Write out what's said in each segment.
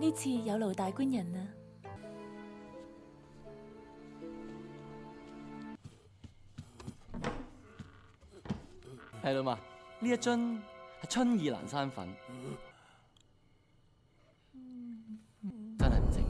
呢次有勞大官人啦。係啦嘛，呢一樽係春意蘭山粉，真係唔正。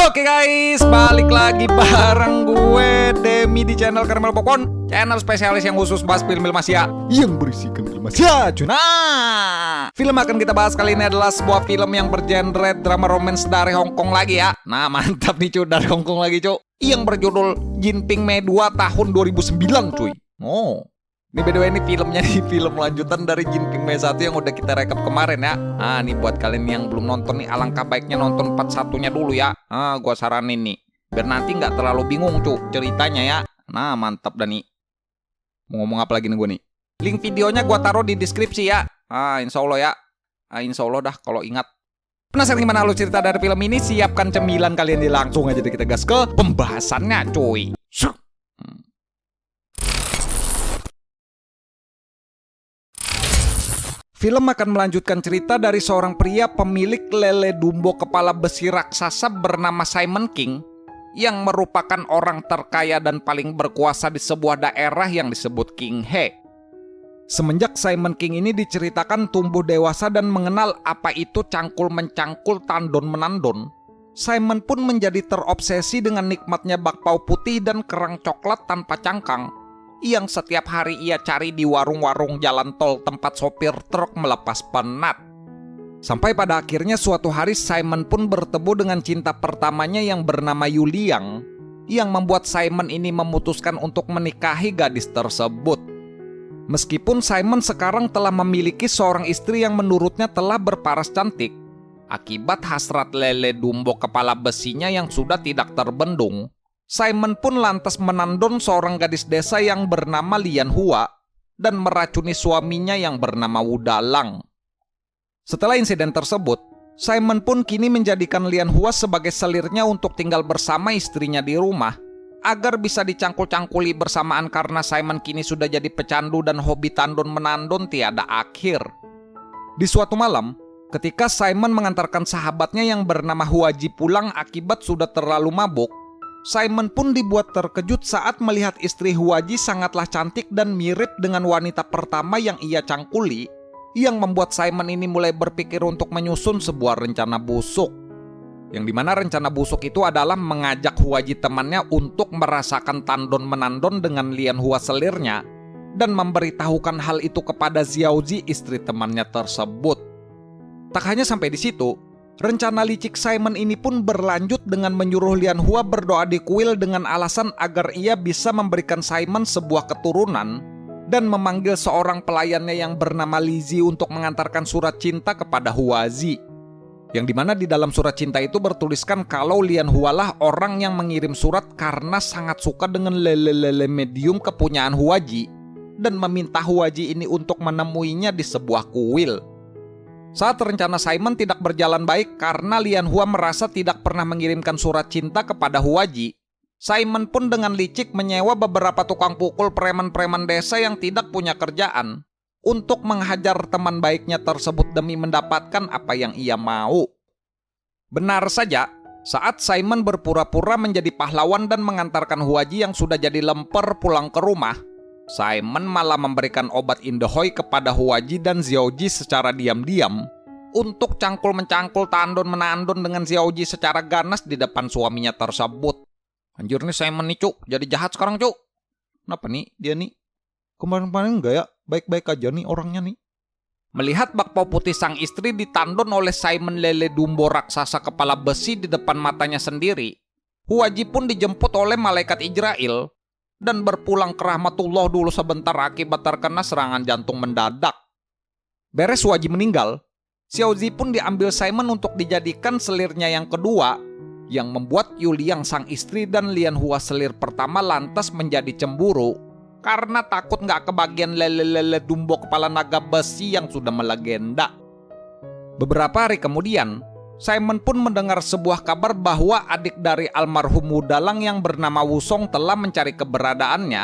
Oke guys, balik lagi bareng gue Demi di channel Caramel Popcorn, channel spesialis yang khusus bahas film-film Asia yang berisikan film Asia. Nah, film akan kita bahas kali ini adalah sebuah film yang bergenre drama romance dari Hong Kong lagi ya. Nah, mantap nih cuy, dari Hong Kong lagi cuy. Yang berjudul Jinping Mei 2 tahun 2009 cuy. Oh, ini by the way, ini filmnya nih, film lanjutan dari Jinping Mei 1 yang udah kita rekap kemarin ya. Nah, nih buat kalian yang belum nonton nih, alangkah baiknya nonton part 1-nya dulu ya. Nah, gua saranin nih, biar nanti nggak terlalu bingung cuy ceritanya ya. Nah, mantap dah nih. Mau ngomong apa lagi nih gue nih? Link videonya gua taruh di deskripsi ya. Ah, insya Allah ya. Insya Allah dah kalau ingat. Penasaran gimana alur cerita dari film ini? Siapkan cemilan kalian, di langsung aja deh kita gas ke pembahasannya cuy. Film akan melanjutkan cerita dari seorang pria pemilik lele dumbo kepala besi raksasa bernama Simon King, yang merupakan orang terkaya dan paling berkuasa di sebuah daerah yang disebut King He. Semenjak Simon King ini diceritakan tumbuh dewasa dan mengenal apa itu cangkul-mencangkul, tandon-menandon, Simon pun menjadi terobsesi dengan nikmatnya bakpao putih dan kerang coklat tanpa cangkang, yang setiap hari ia cari di warung-warung jalan tol tempat sopir truk melepas penat. Sampai pada akhirnya suatu hari Simon pun bertemu dengan cinta pertamanya yang bernama Yuliang, yang membuat Simon ini memutuskan untuk menikahi gadis tersebut. Meskipun Simon sekarang telah memiliki seorang istri yang menurutnya telah berparas cantik, akibat hasrat lele dumbo kepala besinya yang sudah tidak terbendung, Simon pun lantas menandon seorang gadis desa yang bernama Lian Hua dan meracuni suaminya yang bernama Wu Dalang. Setelah insiden tersebut, Simon pun kini menjadikan Lian Hua sebagai selirnya untuk tinggal bersama istrinya di rumah, agar bisa dicangkul-cangkuli bersamaan karena Simon kini sudah jadi pecandu dan hobi tandon-menandon tiada akhir. Di suatu malam, ketika Simon mengantarkan sahabatnya yang bernama Huaji pulang akibat sudah terlalu mabuk, Simon pun dibuat terkejut saat melihat istri Huaji sangatlah cantik dan mirip dengan wanita pertama yang ia cangkuli, yang membuat Simon ini mulai berpikir untuk menyusun sebuah rencana busuk. Yang dimana rencana busuk itu adalah mengajak Huaji temannya untuk merasakan tandon-menandon dengan Lian Hua selirnya, dan memberitahukan hal itu kepada Xiaozi, istri temannya tersebut. Tak hanya sampai di situ, rencana licik Simon ini pun berlanjut dengan menyuruh Lian Hua berdoa di kuil dengan alasan agar ia bisa memberikan Simon sebuah keturunan, dan memanggil seorang pelayannya yang bernama Lizzie untuk mengantarkan surat cinta kepada Huazi. Yang dimana di dalam surat cinta itu bertuliskan kalau Lian Hua lah orang yang mengirim surat karena sangat suka dengan lele-lele medium kepunyaan Huaji, dan meminta Huaji ini untuk menemuinya di sebuah kuil. Saat rencana Simon tidak berjalan baik karena Lian Hua merasa tidak pernah mengirimkan surat cinta kepada Huaji, Simon pun dengan licik menyewa beberapa tukang pukul preman-preman desa yang tidak punya kerjaan untuk menghajar teman baiknya tersebut demi mendapatkan apa yang ia mau. Benar saja, saat Simon berpura-pura menjadi pahlawan dan mengantarkan Huaji yang sudah jadi lemper pulang ke rumah, Simon malah memberikan obat indahoy kepada Huaji dan Xiaoji secara diam-diam untuk cangkul-mencangkul, tandon-menandon dengan Xiaoji secara ganas di depan suaminya tersebut. Anjir nih Simon nih cuk, jadi jahat sekarang cuk. Kenapa nih dia nih? Kemarin-kemarin enggak ya, baik-baik aja nih orangnya nih. Melihat bakpao putih sang istri ditandon oleh Simon lele dumbo raksasa kepala besi di depan matanya sendiri, Huaji pun dijemput oleh malaikat Ijrail dan berpulang ke rahmatullah dulu sebentar akibat terkena serangan jantung mendadak. Beres Huaji meninggal, Xiaozi pun diambil Simon untuk dijadikan selirnya yang kedua, yang membuat Yuliang sang istri dan Lian Hua selir pertama lantas menjadi cemburu karena takut nggak kebagian lele-lele dumbo kepala naga besi yang sudah melegenda. Beberapa hari kemudian, Simon pun mendengar sebuah kabar bahwa adik dari almarhum Wu Dalang yang bernama Wusong telah mencari keberadaannya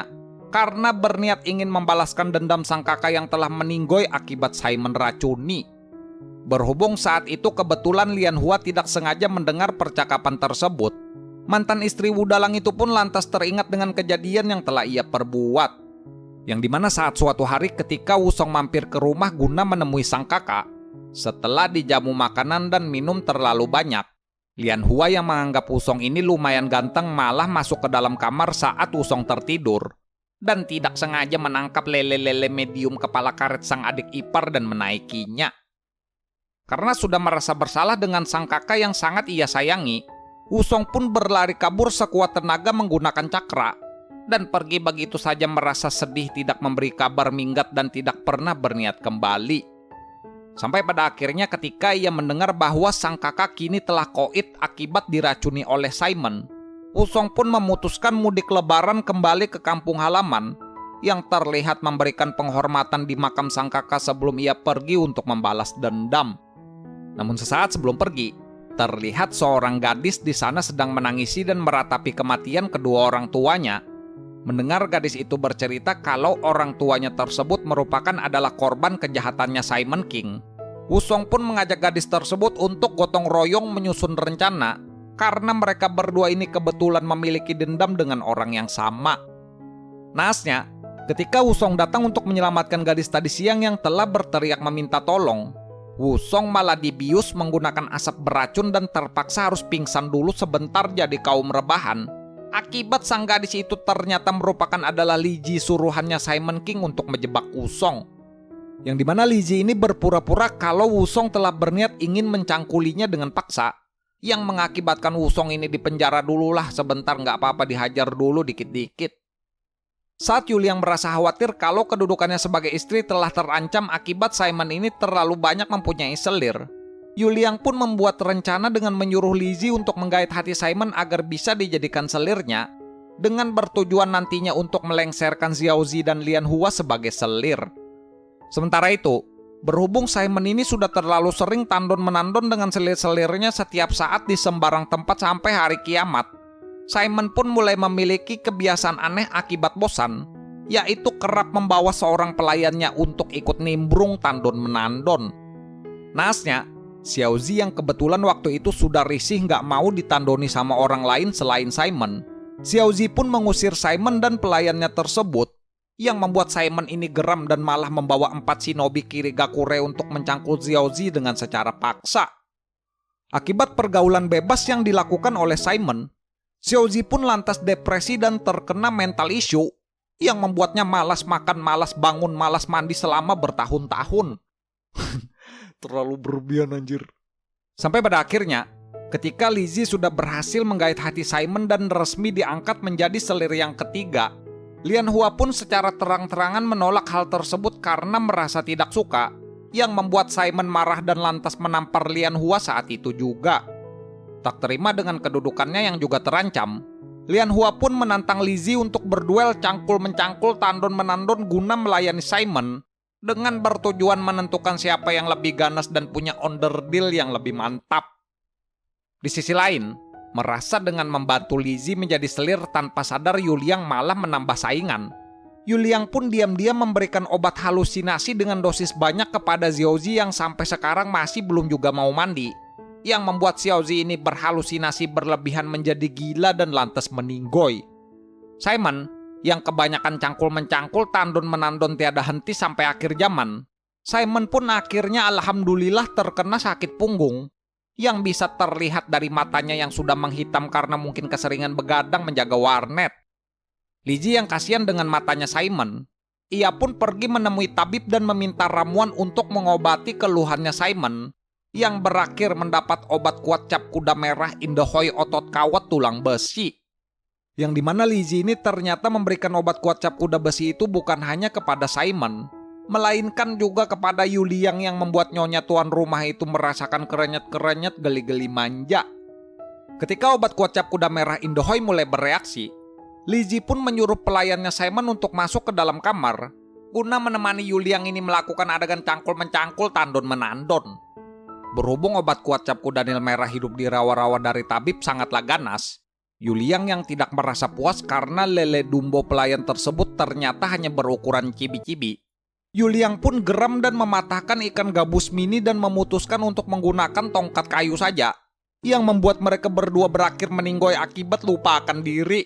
karena berniat ingin membalaskan dendam sang kakak yang telah meninggoy akibat Simon racuni. Berhubung saat itu kebetulan Lian Hua tidak sengaja mendengar percakapan tersebut, mantan istri Wudalang itu pun lantas teringat dengan kejadian yang telah ia perbuat. Yang dimana saat suatu hari ketika Wusong mampir ke rumah guna menemui sang kakak, setelah dijamu makanan dan minum terlalu banyak, Lian Hua yang menganggap Wusong ini lumayan ganteng malah masuk ke dalam kamar saat Wusong tertidur dan tidak sengaja menangkap lele-lele medium kepala karet sang adik ipar dan menaikinya. Karena sudah merasa bersalah dengan sang kakak yang sangat ia sayangi, Wusong pun berlari kabur sekuat tenaga menggunakan cakra dan pergi begitu saja merasa sedih tidak memberi kabar minggat dan tidak pernah berniat kembali. Sampai pada akhirnya ketika ia mendengar bahwa sang kakak kini telah koit akibat diracuni oleh Simon, Wusong pun memutuskan mudik lebaran kembali ke kampung halaman yang terlihat memberikan penghormatan di makam sang kakak sebelum ia pergi untuk membalas dendam. Namun sesaat sebelum pergi, terlihat seorang gadis di sana sedang menangisi dan meratapi kematian kedua orang tuanya. Mendengar gadis itu bercerita kalau orang tuanya tersebut merupakan adalah korban kejahatannya Simon King, Wusong pun mengajak gadis tersebut untuk gotong royong menyusun rencana karena mereka berdua ini kebetulan memiliki dendam dengan orang yang sama. Naasnya, ketika Wusong datang untuk menyelamatkan gadis tadi siang yang telah berteriak meminta tolong, Wusong malah dibius menggunakan asap beracun dan terpaksa harus pingsan dulu sebentar jadi kaum rebahan. Akibat sang gadis itu ternyata merupakan adalah Li Ji suruhannya Simon King untuk menjebak Wusong. Yang dimana Li Ji ini berpura-pura kalau Wusong telah berniat ingin mencangkulinya dengan paksa, yang mengakibatkan Wusong ini dipenjara dululah sebentar, nggak apa-apa dihajar dulu dikit-dikit. Saat Yuliang merasa khawatir kalau kedudukannya sebagai istri telah terancam akibat Simon ini terlalu banyak mempunyai selir, Yuliang pun membuat rencana dengan menyuruh Li Ji untuk menggait hati Simon agar bisa dijadikan selirnya, dengan bertujuan nantinya untuk melengsarkan Xiao Zi dan Lian Hua sebagai selir. Sementara itu, berhubung Simon ini sudah terlalu sering tandon-menandon dengan selir-selirnya setiap saat di sembarang tempat sampai hari kiamat, Simon pun mulai memiliki kebiasaan aneh akibat bosan, yaitu kerap membawa seorang pelayannya untuk ikut nimbrung tandon-menandon. Naasnya, Xiao Zi yang kebetulan waktu itu sudah risih nggak mau ditandoni sama orang lain selain Simon, Xiao Zi pun mengusir Simon dan pelayannya tersebut, yang membuat Simon ini geram dan malah membawa 4 shinobi Kirigakure untuk mencangkul Xiao Zi dengan secara paksa. Akibat pergaulan bebas yang dilakukan oleh Simon, Xiao Zi pun lantas depresi dan terkena mental issue yang membuatnya malas makan, malas bangun, malas mandi selama bertahun-tahun. Terlalu berlebihan anjir. Sampai pada akhirnya, ketika Li Ji sudah berhasil menggait hati Simon dan resmi diangkat menjadi selir yang ketiga, Lian Hua pun secara terang-terangan menolak hal tersebut karena merasa tidak suka, yang membuat Simon marah dan lantas menampar Lian Hua saat itu juga. Tak terima dengan kedudukannya yang juga terancam, Lian Hua pun menantang Li Ji untuk berduel cangkul-mencangkul tandon-menandon guna melayani Simon, dengan bertujuan menentukan siapa yang lebih ganas dan punya onderdil yang lebih mantap. Di sisi lain, merasa dengan membantu Li Ji menjadi selir tanpa sadar Yuliang malah menambah saingan. Yuliang pun diam-diam memberikan obat halusinasi dengan dosis banyak kepada Xiao Zi yang sampai sekarang masih belum juga mau mandi, yang membuat Xiao Zi ini berhalusinasi berlebihan menjadi gila dan lantas meninggoy. Simon, yang kebanyakan cangkul-mencangkul tandon-menandon tiada henti sampai akhir zaman, Simon pun akhirnya alhamdulillah terkena sakit punggung, yang bisa terlihat dari matanya yang sudah menghitam karena mungkin keseringan begadang menjaga warnet. Li Ji yang kasihan dengan matanya Simon, ia pun pergi menemui tabib dan meminta ramuan untuk mengobati keluhannya Simon, yang berakhir mendapat obat kuat cap kuda merah Indahoy otot kawat tulang besi. Yang dimana Li Ji ini ternyata memberikan obat kuat cap kuda besi itu bukan hanya kepada Simon, melainkan juga kepada Yuliang yang membuat nyonya tuan rumah itu merasakan kerenyet-kerenyet geli-geli manja. Ketika obat kuat cap kuda merah Indahoy mulai bereaksi, Li Ji pun menyuruh pelayannya Simon untuk masuk ke dalam kamar guna menemani Yuliang ini melakukan adegan cangkul-mencangkul tandon-menandon. Berhubung obat kuat cap kuda nil merah hidup di rawa-rawa dari tabib sangatlah ganas, Yuliang yang tidak merasa puas karena lele Dumbo pelayan tersebut ternyata hanya berukuran cibi-cibi. Yuliang pun geram dan mematahkan ikan gabus mini dan memutuskan untuk menggunakan tongkat kayu saja, yang membuat mereka berdua berakhir meninggoy akibat lupa akan diri.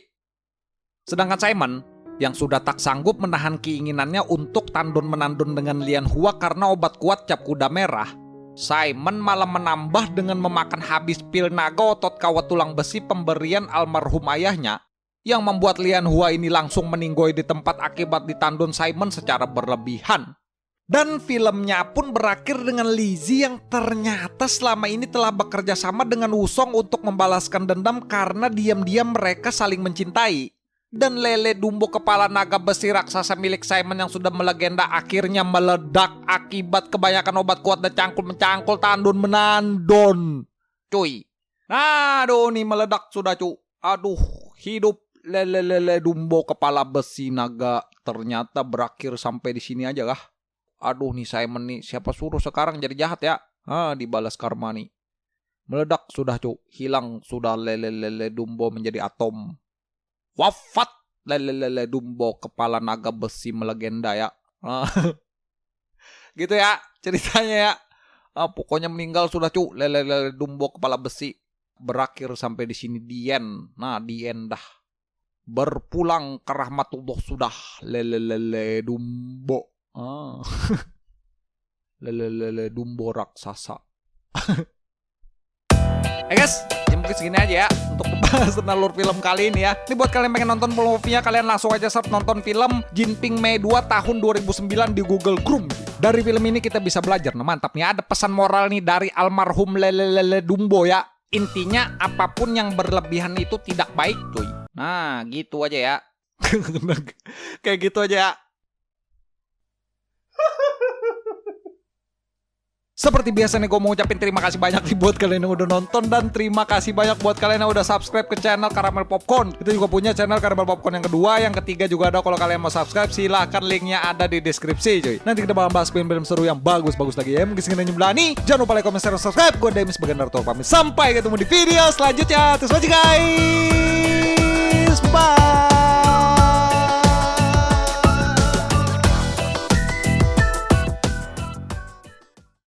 Sedangkan Simon, yang sudah tak sanggup menahan keinginannya untuk tandun-menandun dengan Lian Hua karena obat kuat cap kuda merah, Simon malah menambah dengan memakan habis pil naga otot kawat tulang besi pemberian almarhum ayahnya, yang membuat Lian Hua ini langsung meninggoy di tempat akibat ditandun Simon secara berlebihan. Dan filmnya pun berakhir dengan Lizzie yang ternyata selama ini telah bekerja sama dengan Wusong untuk membalaskan dendam karena diam-diam mereka saling mencintai. Dan lele Dumbo kepala naga besi raksasa milik Simon yang sudah melegenda akhirnya meledak akibat kebanyakan obat kuat dan cangkul-mencangkul tandun-menandun. Cuy. Aduh, nih meledak sudah cu. Aduh, hidup lele Dumbo kepala besi naga ternyata berakhir sampai di sini aja kah? Aduh nih Simon nih, siapa suruh sekarang jadi jahat ya? Dibalas karma nih. Meledak sudah cu, hilang sudah lele Dumbo menjadi atom. Wafat lele Dumbo kepala naga besi melegenda ya. Gitu ya ceritanya ya. Pokoknya meninggal sudah cu, lele Dumbo kepala besi. Berakhir sampai di sini dien. Nah dien dah. Berpulang ke rahmatullah sudah lele Dumbo. Lele Dumbo raksasa. Guys, mungkin segini aja ya untuk membahas tentang alur film kali ini ya. Ini buat kalian pengen nonton full movie-nya, kalian langsung aja search nonton film Jinping Mei 2 tahun 2009 di Google Chrome. Dari film ini kita bisa belajar, nah mantap nih, ada pesan moral nih dari almarhum lele Dumbo ya. Intinya apapun yang berlebihan itu tidak baik cuy. Nah gitu aja ya. Kayak gitu aja ya. Seperti biasa nih gue mau ucapin terima kasih banyak nih buat kalian yang udah nonton. Dan terima kasih banyak buat kalian yang udah subscribe ke channel Caramel Popcorn. Kita juga punya channel Caramel Popcorn yang kedua. Yang ketiga juga ada, kalau kalian mau subscribe silahkan, linknya ada di deskripsi cuy. Nanti kita bakal bahas film-film seru yang bagus-bagus lagi ya. Mungkin segini aja nih. Jangan lupa like, comment, share, dan subscribe. Gue Demis sebagai Naruto pamit. Sampai ketemu di video selanjutnya. Terus aja guys.